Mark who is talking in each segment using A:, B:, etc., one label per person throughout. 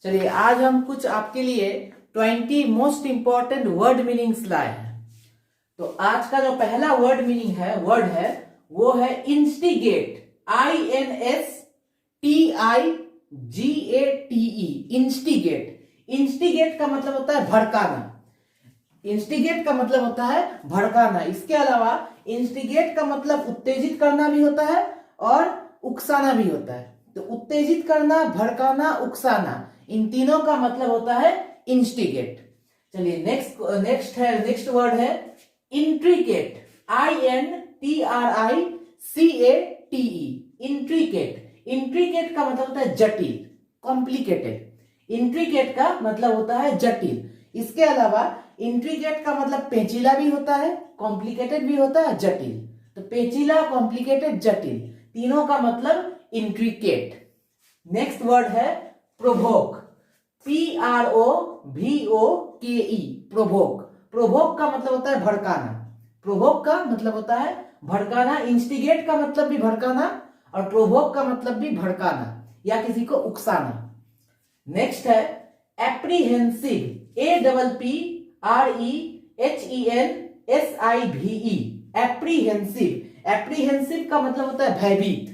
A: चलिए आज हम कुछ आपके लिए 20 मोस्ट इंपॉर्टेंट वर्ड मीनिंग्स लाए हैं। तो आज का जो पहला वर्ड है वो है इंस्टिगेट। INSTIGATE। इंस्टिगेट का मतलब होता है भड़काना। इंस्टिगेट का मतलब होता है भड़काना। इसके अलावा इंस्टिगेट का मतलब उत्तेजित करना भी होता है और उकसाना भी होता है। तो उत्तेजित करना, भड़काना, उकसाना, इन तीनों का मतलब होता है इंस्टिगेट। चलिए नेक्स्ट वर्ड है इंट्रिकेट। INTRICATE। इंट्रिकेट का मतलब होता है जटिल, कॉम्प्लिकेटेड। इंट्रिकेट का मतलब होता है जटिल। इसके अलावा इंट्रिकेट का मतलब पेचीला भी होता है, कॉम्प्लिकेटेड भी होता है, जटिल। तो पेचीला, कॉम्प्लिकेटेड, जटिल, तीनों का मतलब इंट्रिकेट। नेक्स्ट वर्ड है प्रोवोक। PROVOKE। प्रोवोक का मतलब होता है भड़काना। प्रोवोक का मतलब होता है भड़काना। इंस्टिगेट का मतलब भी भड़काना और प्रोवोक का मतलब भी भड़काना या किसी को उकसाना। नेक्स्ट है एप्रीहेंसिव। APPREHENSIVE। एप्रीहेंसिव। एप्रीहेंसिव का मतलब होता है भयभीत।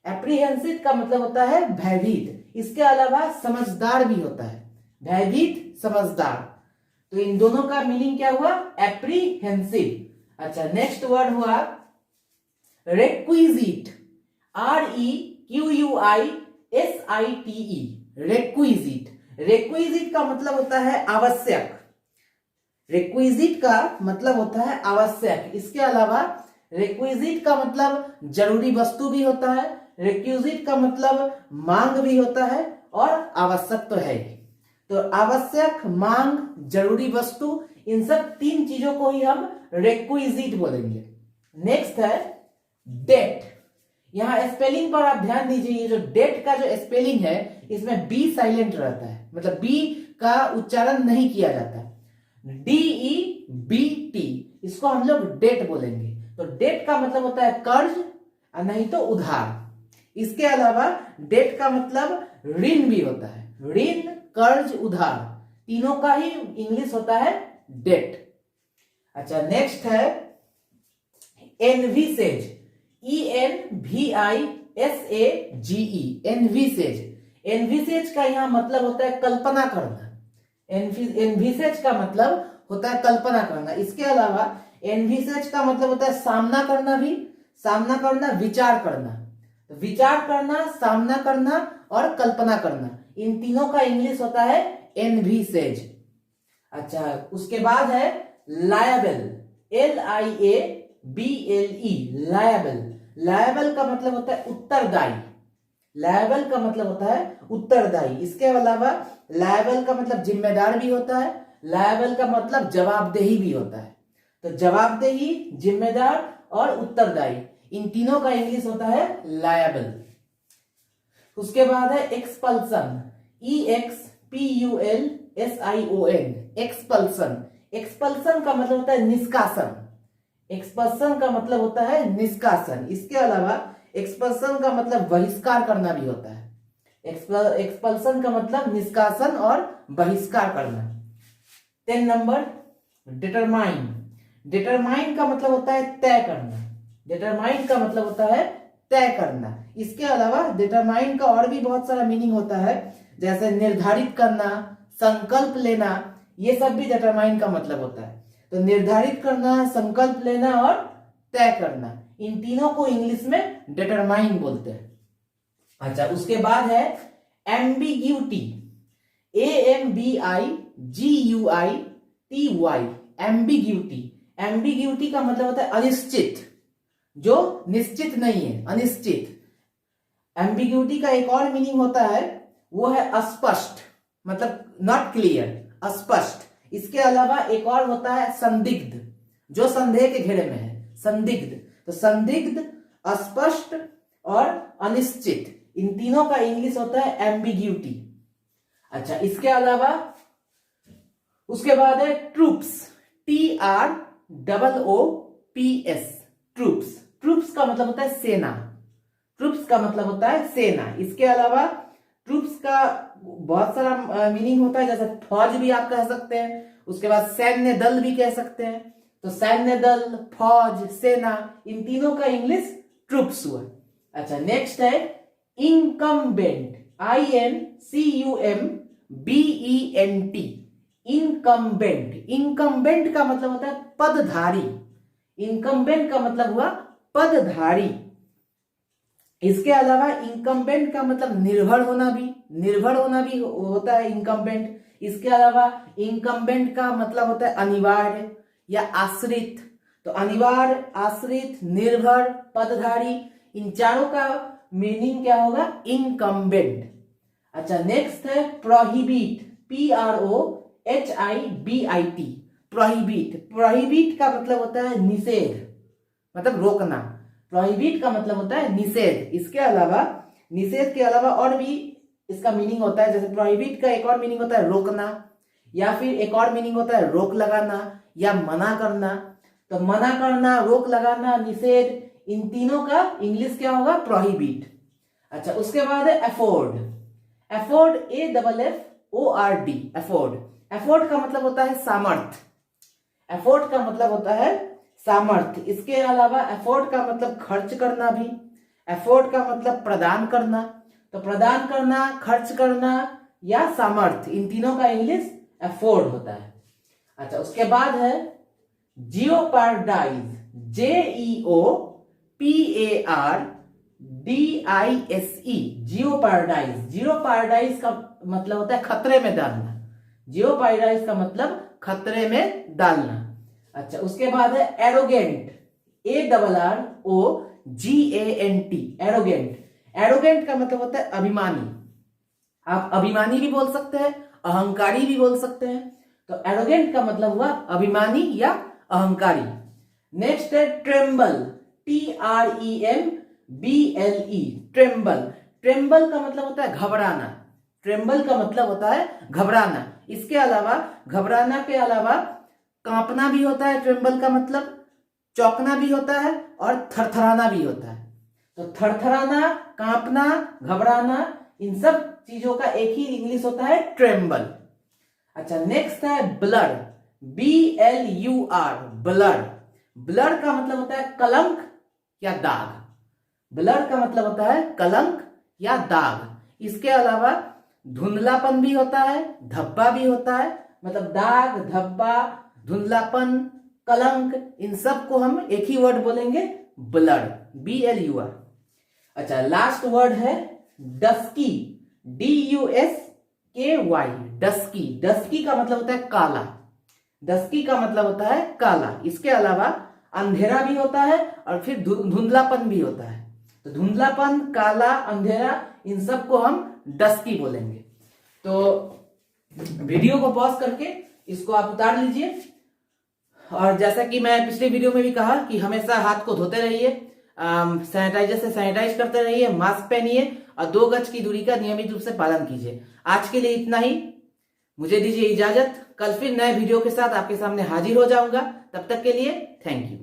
A: एप्रीहेंसिव का मतलब होता है भयभीत। इसके अलावा समझदार भी होता है, भयभीत, समझदार। तो इन दोनों का मीनिंग क्या हुआ? एप्रीहेंसिव। अच्छा, नेक्स्ट वर्ड हुआ रेक्विजिट। REQUISITE। रेक्विजिट। रेक्विजिट का मतलब होता है आवश्यक। रिक्विजिट का मतलब होता है आवश्यक। इसके अलावा रिक्विजिट का मतलब जरूरी वस्तु भी होता है, रिक्विजिट का मतलब मांग भी होता है और आवश्यक तो है ही। तो आवश्यक, मांग, जरूरी वस्तु, इन सब तीन चीजों को ही हम रिक्विजिट बोलेंगे। नेक्स्ट है डेट। यहां स्पेलिंग पर आप ध्यान दीजिए। ये जो डेट का जो स्पेलिंग है इसमें बी साइलेंट रहता है, मतलब बी का उच्चारण नहीं किया जाता। DEBT, इसको हम लोग डेट बोलेंगे। तो डेट का मतलब होता है कर्ज, नहीं तो उधार। इसके अलावा डेट का मतलब ऋण भी होता है। ऋण, कर्ज, उधार, तीनों का ही इंग्लिश होता है डेट। अच्छा, नेक्स्ट है एनविसेज। ENVISAGE। एनविसेज। एनविसेज का यहां मतलब होता है कल्पना करना। एनविसेज का मतलब होता है कल्पना करना। इसके अलावा एनविसेज का मतलब होता है सामना करना भी, सामना करना, विचार करना। तो विचार करना, सामना करना और कल्पना करना, इन तीनों का इंग्लिश होता है एनविसेज। अच्छा, उसके बाद है लायबल। LIABLE। लायबल। लायबल का मतलब होता है उत्तरदायी। लायबल का मतलब होता है उत्तरदायी। इसके अलावा लायबल का मतलब जिम्मेदार भी होता है, लायबल का मतलब जवाबदेही भी होता है। तो जवाबदेही, जिम्मेदार और उत्तरदायी, इन तीनों का इंग्लिश होता है लायबल। उसके बाद है एक्सपल्सन। EXPULSION। एक्सपल्सन। एक्सपल्सन का मतलब होता है निष्कासन। एक्सपल्सन का मतलब होता है निष्कासन। इसके अलावा एक्सपल्सन का मतलब बहिष्कार करना भी होता है। एक्सपल्सन का मतलब निष्कासन और बहिष्कार करना। 10 नंबर डिटरमाइन। डिटरमाइन का मतलब होता है तय करना। डिटरमाइन का मतलब होता है तय करना। इसके अलावा डिटरमाइन का और भी बहुत सारा मीनिंग होता है, जैसे निर्धारित करना, संकल्प लेना, ये सब भी डिटरमाइन का मतलब होता है। तो निर्धारित करना, संकल्प लेना और तय करना, इन तीनों को इंग्लिश में डिटरमाइन बोलते हैं। अच्छा, उसके बाद है एम्बिग्यूटी। AMBIGUITY। एम्बिग्यूटी। एम्बिग्यूटी का मतलब होता है अनिश्चित, जो निश्चित नहीं है, अनिश्चित। एम्बिग्यूटी का एक और मीनिंग होता है, वो है अस्पष्ट, मतलब नॉट क्लियर, अस्पष्ट। इसके अलावा एक और होता है संदिग्ध, जो संदेह के घेरे में है, संदिग्ध। तो संदिग्ध, अस्पष्ट और अनिश्चित, इन तीनों का इंग्लिश होता है एम्बिग्यूटी। अच्छा, इसके अलावा उसके बाद है ट्रूप्स। TROOPS। ट्रूप्स। ट्रूप्स का मतलब होता है सेना। ट्रूप्स का मतलब होता है सेना। इसके अलावा ट्रूप्स का बहुत सारा मीनिंग होता है, जैसे फौज भी आप कह सकते हैं, उसके बाद सैन्य दल भी कह सकते हैं। तो सैन्य दल, फौज, सेना, इन तीनों का इंग्लिश ट्रूप्स हुआ। अच्छा, नेक्स्ट है इनकम्बेंट, INCUMBENT, इनकम्बेंट। इनकम्बेंट का मतलब होता है पदधारी। इनकम्बेंट का मतलब हुआ पदधारी। इसके अलावा इनकम्बेंट का मतलब निर्भर होना भी होता है इनकम्बेंट। इसके अलावा इनकम्बेंट का मतलब होता है अनिवार्य या आश्रित। तो अनिवार्य, आश्रित, निर्भर, पदधारी, इन चारों का मीनिंग क्या होगा? इनकम्बेंट। अच्छा, नेक्स्ट है प्रोहिबिट, PROHIBIT, प्रोहिबिट। प्रोहिबिट का मतलब होता है निषेध, मतलब रोकना। प्रोहिबिट का मतलब होता है निषेध। इसके अलावा, निषेध के अलावा और भी इसका मीनिंग होता है, जैसे प्रोहिबिट का एक और मीनिंग होता है रोकना, या फिर एक और मीनिंग होता है रोक लगाना या मना करना। तो मना करना, रोक लगाना, निषेध, इन तीनों का इंग्लिश क्या होगा? प्रोहिबिट। अच्छा, उसके बाद है afford. Afford, AFFORD, afford. Afford का मतलब होता है सामर्थ्य। अफोर्ड का मतलब होता है सामर्थ्य। इसके अलावा अफोर्ड का मतलब खर्च करना भी। अफोर्ड का मतलब प्रदान करना। तो प्रदान करना, खर्च करना या सामर्थ्य, इन तीनों का इंग्लिश अफोर्ड होता है। अच्छा, उसके बाद है जियोपार्डाइज, JEOPARDISE, जियोपार्डाइज। जियोपार्डाइज का मतलब होता है खतरे में डालना। जियोपार्डाइज का मतलब खतरे में डालना। अच्छा, उसके बाद है एरोगेंट, ARROGANT, एरोगेंट। एरोगेंट का मतलब होता है अभिमानी। आप अभिमानी भी बोल सकते हैं, अहंकारी भी बोल सकते हैं। तो एरोगेंट का मतलब हुआ अभिमानी या अहंकारी। नेक्स्ट है ट्रेम्बल, TREMBLE, ट्रेम्बल। ट्रेम्बल का मतलब होता है घबराना। ट्रेम्बल का मतलब होता है घबराना। इसके अलावा, घबराना के अलावा कांपना भी होता है। ट्रेम्बल का मतलब चौंकना भी होता है और थरथराना भी होता है। तो थरथराना, कांपना, घबराना, इन सब चीजों का एक ही इंग्लिश होता है ट्रेम्बल। अच्छा, नेक्स्ट है ब्लर, BLUR, ब्लर। ब्लर का मतलब होता है कलंक या दाग। ब्लर का मतलब होता है कलंक या दाग। इसके अलावा धुंधलापन भी होता है, धब्बा भी होता है। मतलब दाग, धब्बा, धुंधलापन, कलंक, इन सब को हम एक ही वर्ड बोलेंगे ब्लर, BLUR। अच्छा, लास्ट वर्ड है डस्की, DUSKY, डस्की। डस्की का मतलब होता है काला। डस्की का मतलब होता है काला। इसके अलावा अंधेरा भी होता है और फिर धुंधलापन भी होता है। तो धुंधलापन, काला, अंधेरा, इन सब को हम डस्की बोलेंगे। तो वीडियो को पॉज करके इसको आप उतार लीजिए। और जैसा कि मैं पिछले वीडियो में भी कहा कि हमेशा हाथ को धोते रहिए, सैनिटाइजर से सैनिटाइज करते रहिए, मास्क पहनिए और 2 गज की दूरी का नियमित रूप से पालन कीजिए। आज के लिए इतना ही, मुझे दीजिए इजाजत। कल फिर नए वीडियो के साथ आपके सामने हाजिर हो जाऊंगा। तब तक के लिए थैंक यू।